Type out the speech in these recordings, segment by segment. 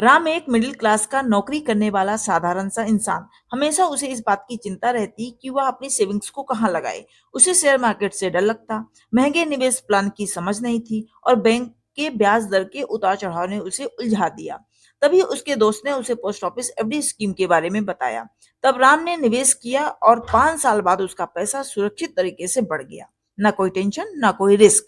राम एक middle class का नौकरी करने वाला साधारण सा इंसान। हमेशा उसे इस बात की चिंता रहती कि वह अपनी सेविंग्स को कहाँ लगाए। उसे शेयर मार्केट से डर लगता, महंगे निवेश प्लान की समझ नहीं थी और बैंक के ब्याज दर के उतार चढ़ाव ने उसे उलझा दिया। तभी उसके दोस्त ने उसे पोस्ट ऑफिस एफडी स्कीम के बारे में बताया। तब राम ने निवेश किया और 5 साल बाद उसका पैसा सुरक्षित तरीके से बढ़ गया। ना कोई टेंशन, ना कोई रिस्क।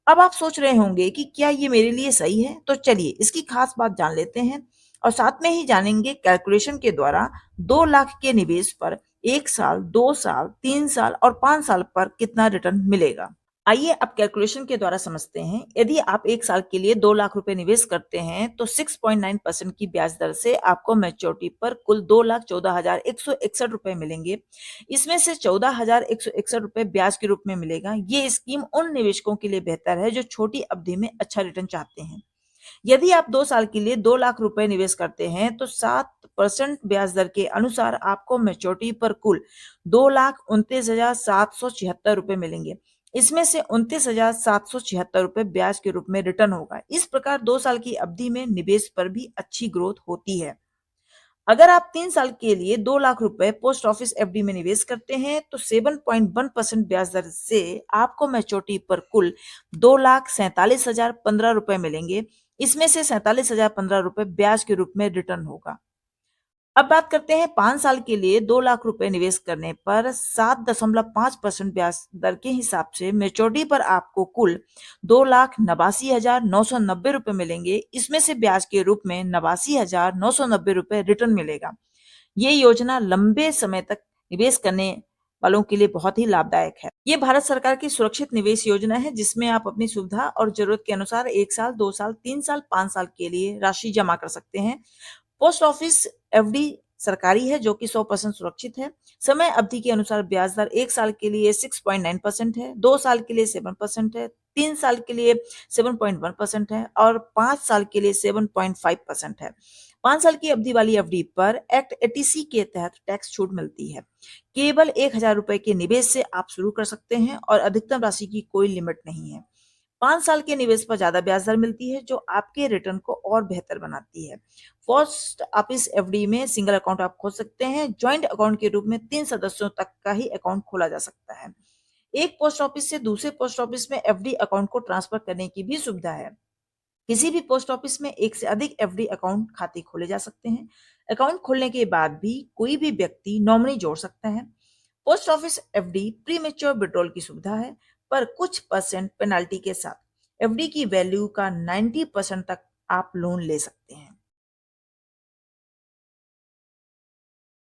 अब आप सोच रहे होंगे कि क्या ये मेरे लिए सही है? तो चलिए इसकी खास बात जान लेते हैं और साथ में ही जानेंगे कैलकुलेशन के द्वारा 2 लाख के निवेश पर 1 साल, 2 साल, 3 साल और 5 साल पर कितना रिटर्न मिलेगा। आइए अब कैलकुलेशन के द्वारा समझते हैं। यदि आप 1 साल के लिए 2 लाख रुपए निवेश करते हैं तो 6.9% की ब्याज दर से आपको मैच्योरिटी पर कुल 2,14,161 रुपए मिलेंगे। इसमें से 14,161 रुपए ब्याज के रूप में मिलेगा। ये स्कीम उन निवेशकों के लिए बेहतर है जो छोटी अवधि में अच्छा रिटर्न चाहते हैं। यदि आप 2 साल के लिए 2 लाख रुपए निवेश करते हैं तो 7% ब्याज दर के अनुसार आपको मैच्योरिटी पर कुल 2,29,776 रुपए मिलेंगे। इसमें से 29,776 रुपए ब्याज के रूप में रिटर्न होगा। इस प्रकार 2 साल की अवधि में निवेश पर भी अच्छी ग्रोथ होती है। अगर आप 3 साल के लिए 2 लाख रुपए पोस्ट ऑफिस एफडी में निवेश करते हैं तो 7.1% ब्याज दर से आपको मैच्योरिटी पर कुल 2,47,015 रुपए मिलेंगे। इसमें से 47,015 रुपए ब्याज के रूप में रिटर्न होगा। अब बात करते हैं 5 साल के लिए 2 लाख रुपए निवेश करने पर 7.5% ब्याज दर के हिसाब से मैच्योरिटी पर आपको कुल 2,89,990 रुपए मिलेंगे। इसमें से ब्याज के रूप में 89,990 रुपए रिटर्न मिलेगा। ये योजना लंबे समय तक निवेश करने वालों के लिए बहुत ही लाभदायक है। ये भारत सरकार की सुरक्षित निवेश योजना है जिसमें आप अपनी सुविधा और जरूरत के अनुसार 1 साल, 2 साल, 3 साल, 5 साल के लिए राशि जमा कर सकते हैं। पोस्ट ऑफिस एफडी सरकारी है जो कि 100% सुरक्षित है। समय अवधि के अनुसार ब्याज दर 1 साल के लिए 6.9% है, 2 साल के लिए 7% है, 3 साल के लिए 7.1% है और 5 साल के लिए 7.5% है। 5 साल की अवधि वाली एफडी पर एक्ट 80C के तहत टैक्स छूट मिलती है। केवल 1,000 रुपए के निवेश से आप शुरू कर सकते हैं और अधिकतम राशि की कोई लिमिट नहीं है। 5 साल के निवेश पर ज्यादा ब्याज दर मिलती है जो आपके रिटर्न को और बेहतर बनाती है। पोस्ट ऑफिस एफडी में सिंगल अकाउंट आप खोल सकते हैं। ज्वाइंट अकाउंट के रूप में 3 सदस्यों तक का ही अकाउंट खोला जा सकता है। एक पोस्ट ऑफिस से दूसरे पोस्ट ऑफिस में एफडी अकाउंट को ट्रांसफर करने की भी सुविधा है। किसी भी पोस्ट ऑफिस में एक से अधिक एफडी अकाउंट खाते खोले जा सकते हैं। अकाउंट खोलने के बाद भी कोई भी व्यक्ति नॉमिनी जोड़ सकता है। Post office FD pre mature withdrawal की सुविधा है, पर कुछ परसेंट पेनाल्टी के साथ एफडी की वैल्यू का 90% तक आप लोन ले सकते हैं।